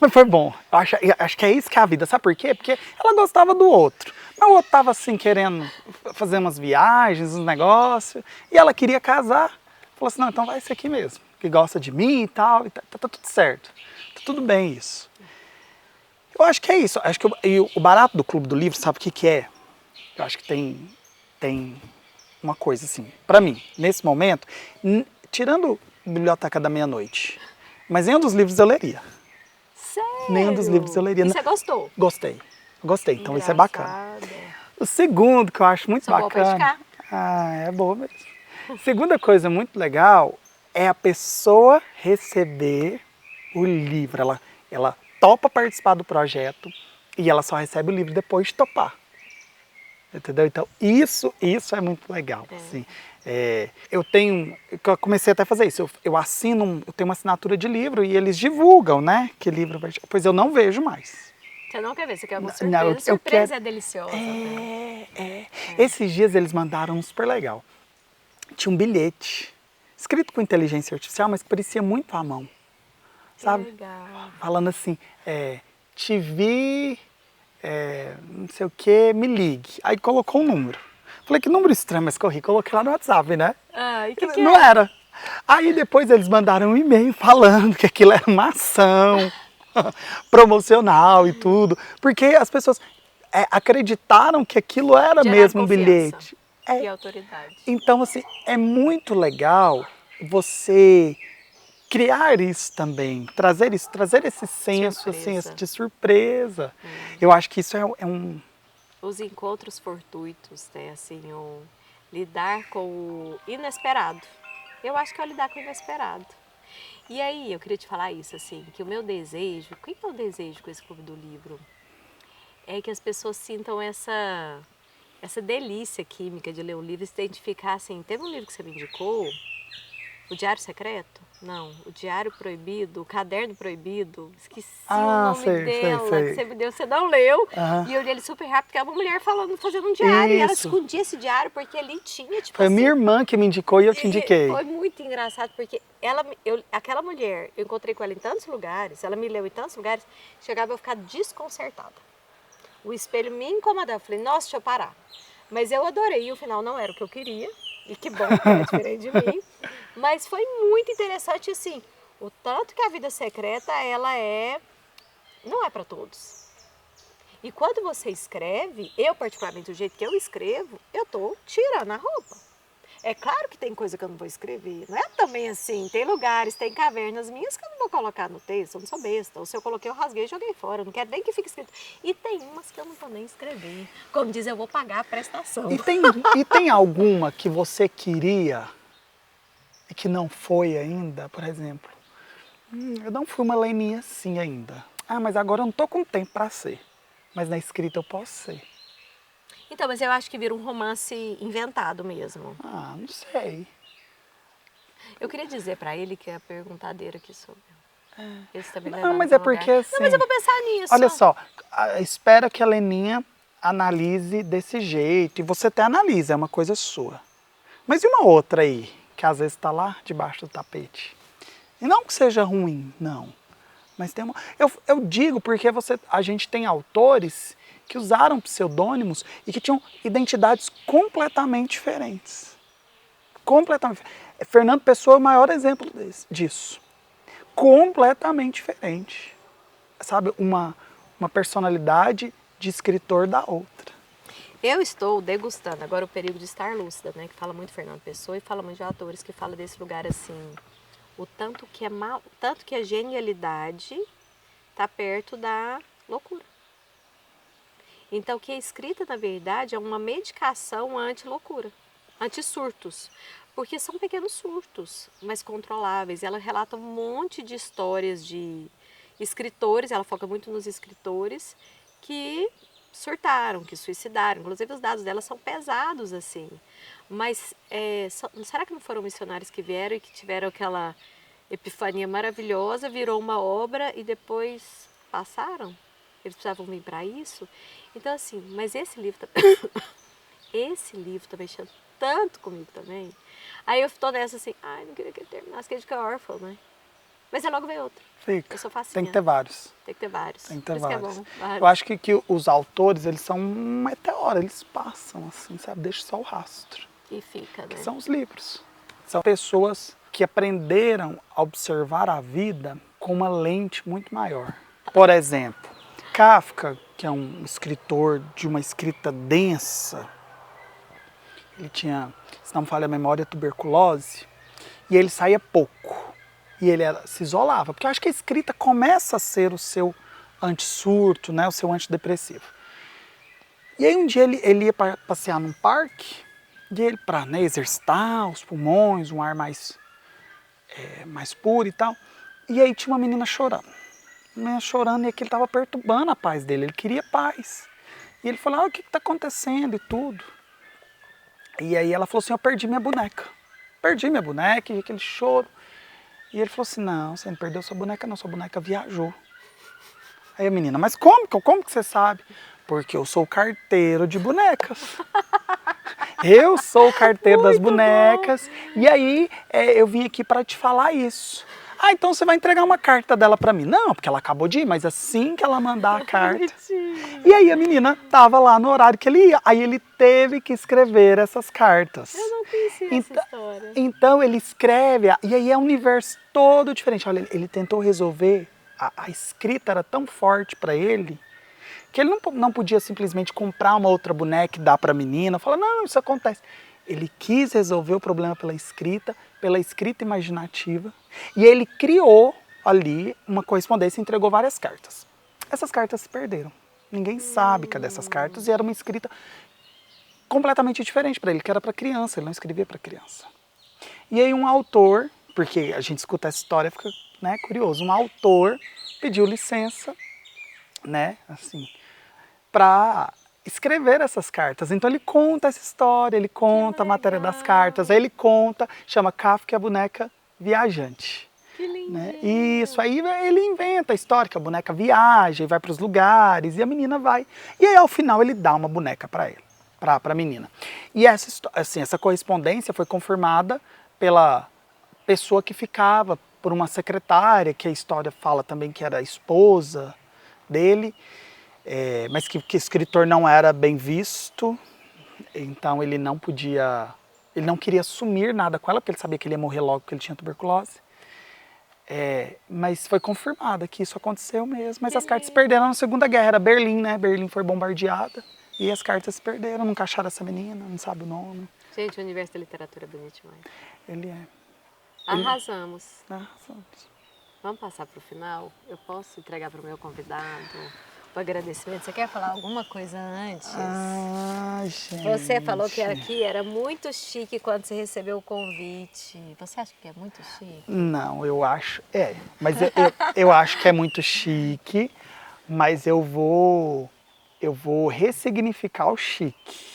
Mas foi bom. Eu acho que é isso que é a vida. Sabe por quê? Porque ela gostava do outro. Mas o outro estava assim querendo fazer umas viagens, uns negócios. E ela queria casar. Falou assim, não, então vai ser aqui mesmo. Que gosta de mim e tal. E tá tudo certo. Tá tudo bem isso. Eu acho que é isso. Acho que o barato do Clube do Livro, sabe o que é? Eu acho que tem uma coisa assim, para mim, nesse momento, tirando Biblioteca da Meia-Noite, mas nenhum dos livros eu leria. Sério? Nenhum dos livros eu leria. E você gostou? Gostei, então isso é bacana. Engraçado. O segundo que eu acho muito Sou boa pra bacana... indicar. É boa mesmo. Segunda coisa muito legal é a pessoa receber o livro. Ela topa participar do projeto e ela só recebe o livro depois de topar. Entendeu? Então, isso é muito legal. Assim. Eu comecei até a fazer isso. Eu assino, eu tenho uma assinatura de livro e eles divulgam, né? Que livro vai... Pois eu não vejo mais. Você não quer ver, você quer uma Não, surpresa. eu Surpresa quero- é deliciosa. né? Esses dias eles mandaram um super legal. Tinha um bilhete, escrito com inteligência artificial, mas que parecia muito à mão. Sabe? Que legal. Falando assim, te vi, não sei o que, me ligue. Aí colocou um número. Falei, que número estranho, mas corri, coloquei lá no WhatsApp, né? Ah, e que Não era. Aí depois eles mandaram um e-mail falando que aquilo era uma ação promocional e tudo. Porque as pessoas acreditaram que aquilo era Gerar mesmo um confiança bilhete. E autoridade. Então, assim, é muito legal você criar isso também, trazer esse senso assim, Surpresa. de surpresa. Eu acho que isso é um... Os encontros fortuitos, né? Assim, lidar com o inesperado. Eu acho que é o lidar com o inesperado. E aí, eu queria te falar isso, assim, que o meu desejo, o que é o desejo com esse Clube do Livro? É que as pessoas sintam essa essa delícia química de ler um livro e se identificar assim. Teve um livro que você me indicou, O Diário Secreto? Não, O Diário Proibido, O Caderno Proibido. Esqueci o nome dela, que você me deu, você não leu. Aham. E eu li ele super rápido, porque é uma mulher falando, fazendo um diário. E ela Isso. escondia esse diário porque ali tinha, tipo Foi a assim. minha irmã que me indicou e eu te indiquei. Foi muito engraçado, porque aquela mulher, eu encontrei com ela em tantos lugares, ela me leu em tantos lugares, chegava eu ficar desconcertada. O espelho me incomodava. Eu falei, nossa, deixa eu parar. Mas eu adorei, e o final não era o que eu queria. E que bom que era diferente de mim. Mas foi muito interessante, assim, o tanto que a vida secreta, não é para todos. E quando você escreve, eu particularmente, do jeito que eu escrevo, eu tô tirando a roupa. É claro que tem coisa que eu não vou escrever, não é também assim, tem lugares, tem cavernas minhas que eu não vou colocar no texto, eu não sou besta, ou se eu coloquei eu rasguei e joguei fora, eu não quero nem que fique escrito. E tem umas que eu não vou nem escrever, como diz, eu vou pagar a prestação. E tem alguma que você queria e que não foi ainda, por exemplo? Eu não fui uma Leninha assim ainda. Ah, mas agora eu não tô com tempo para ser, mas na escrita eu posso ser. Então, mas eu acho que vira um romance inventado mesmo. Ah, não sei. Eu queria dizer pra ele que é a perguntadeira aqui sobre. Esse também vai Não, lá mas no é porque lugar. assim... Não, mas eu vou pensar nisso. Olha só, espera que a Leninha analise desse jeito. E você até analisa, é uma coisa sua. Mas e uma outra aí, que às vezes está lá debaixo do tapete? E não que seja ruim, não. Mas tem uma... Eu digo porque a gente tem autores que usaram pseudônimos e que tinham identidades completamente diferentes. Completamente. Fernando Pessoa é o maior exemplo disso. Completamente diferente. Sabe, uma personalidade de escritor da outra. Eu estou degustando agora o perigo de estar lúcida, né? Que fala muito Fernando Pessoa e fala muito de autores que falam desse lugar assim, o tanto que é mal, tanto que a genialidade está perto da loucura. Então, o que é escrita, na verdade, é uma medicação anti-loucura, anti-surtos. Porque são pequenos surtos, mas controláveis. Ela relata um monte de histórias de escritores, ela foca muito nos escritores, que surtaram, que suicidaram. Inclusive, os dados dela são pesados, assim. Mas será que não foram missionários que vieram e que tiveram aquela epifania maravilhosa, virou uma obra e depois passaram? Eles precisavam vir para isso? Então, assim, mas esse livro tá mexendo tanto comigo também. Aí eu tô nessa assim, ai, não queria que ele terminasse, que ele fica órfão, né? Mas aí logo vem outro. Fica. Eu sou facinha. Tem que ter vários. Tem que ter vários. Tem que ter Por isso vários. que é bom. Vários. Eu acho que os autores, eles são um meteoro, eles passam assim, sabe? Deixam só o rastro. E fica, né? Que são os livros. São pessoas que aprenderam a observar a vida com uma lente muito maior. Por exemplo, Kafka, que é um escritor de uma escrita densa, ele tinha, se não me falha a memória, tuberculose, e ele saía pouco. E ele se isolava, porque eu acho que a escrita começa a ser o seu antissurto, né, o seu antidepressivo. E aí um dia ele ia passear num parque, e ele, para exercitar os pulmões, um ar mais puro e tal, e aí tinha uma menina chorando. Uma menina chorando e aquilo estava perturbando a paz dele, ele queria paz. E ele falou, o que está acontecendo e tudo. E aí ela falou assim, eu perdi minha boneca. Perdi minha boneca, e aquele choro. E ele falou assim, não, você não perdeu sua boneca não, sua boneca viajou. Aí a menina, mas como que você sabe? Porque eu sou o carteiro de bonecas. Eu sou o carteiro das bonecas. Bom. E aí eu vim aqui para te falar isso. Ah, então você vai entregar uma carta dela para mim. Não, porque ela acabou de ir, mas assim que ela mandar a carta... E aí a menina tava lá no horário que ele ia. Aí ele teve que escrever essas cartas. Eu não conhecia essa história. Então ele escreve, e aí é um universo todo diferente. Olha, ele tentou resolver, a escrita era tão forte para ele, que ele não podia simplesmente comprar uma outra boneca e dar para a menina, falar, não, isso acontece. Ele quis resolver o problema pela escrita imaginativa, e ele criou ali uma correspondência e entregou várias cartas. Essas cartas se perderam. Ninguém sabe cadê essas cartas, e era uma escrita completamente diferente para ele, que era para criança, ele não escrevia para criança. E aí um autor, porque a gente escuta essa história, fica, né, curioso, um autor pediu licença, né, assim, para escrever essas cartas. Então ele conta essa história, ele conta a matéria das cartas, aí ele conta, chama Kafka e a boneca viajante. Que lindo. Né? E isso aí ele inventa a história, que a boneca viaja e vai para os lugares, e a menina vai. E aí ao final ele dá uma boneca para ele, para a menina. E essa correspondência foi confirmada pela pessoa que ficava, por uma secretária, que a história fala também que era a esposa dele, mas que o escritor não era bem visto, então ele não queria assumir nada com ela, porque ele sabia que ele ia morrer logo porque ele tinha tuberculose. Mas foi confirmado que isso aconteceu mesmo, mas as cartas se perderam na Segunda Guerra, era Berlim, né? Berlim foi bombardeada e as cartas se perderam, nunca acharam essa menina, não sabe o nome. Gente, o universo da literatura é bonito demais. Ele é. Arrasamos. Arrasamos. Vamos passar para o final? Eu posso entregar para o meu convidado o agradecimento? Você quer falar alguma coisa antes? Gente. Você falou que aqui era muito chique quando você recebeu o convite. Você acha que é muito chique? Não, eu acho. Mas eu acho que é muito chique, mas eu vou ressignificar o chique.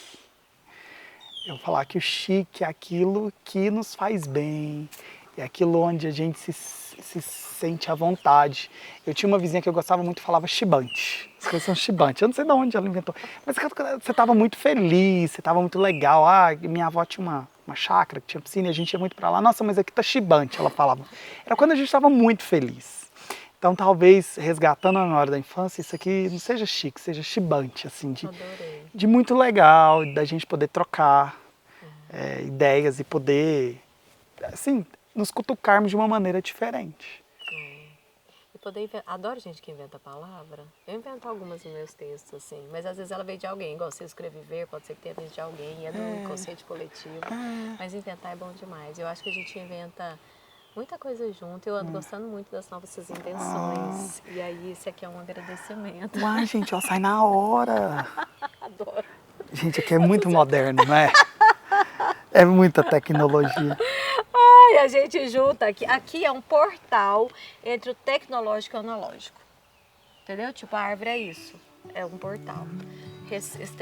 Eu vou falar que o chique é aquilo que nos faz bem, é aquilo onde a gente se sente à vontade. Eu tinha uma vizinha que eu gostava muito, falava chibante. As coisas são chibantes. Eu não sei de onde ela inventou. Mas você estava muito feliz, você estava muito legal. Minha avó tinha uma chácara que tinha piscina e a gente ia muito para lá. Nossa, mas aqui tá chibante, ela falava. Era quando a gente estava muito feliz. Então talvez, resgatando a memória da infância, isso aqui não seja chique, seja chibante, assim, de muito legal, da gente poder trocar ideias e poder, assim, nos cutucarmos de uma maneira diferente. E poder adoro gente que inventa palavra. Eu invento algumas nos meus textos, assim, mas às vezes ela veio de alguém, igual você escreve ver, pode ser que tenha vindo de alguém, é do inconsciente coletivo. Mas inventar é bom demais. Eu acho que a gente inventa muita coisa junto, eu ando gostando muito das novas invenções. E aí, esse aqui é um agradecimento. Uai, gente, ó, sai na hora. Adoro. Gente, aqui é muito moderno, não é? É muita tecnologia. Ai, a gente junta aqui. Aqui é um portal entre o tecnológico e o analógico. Entendeu? Tipo, a árvore é isso. É um portal.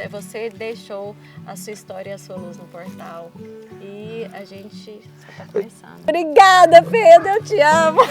Você deixou a sua história e a sua luz no portal. E a gente só tá começando. Obrigada, Pedro. Eu te amo.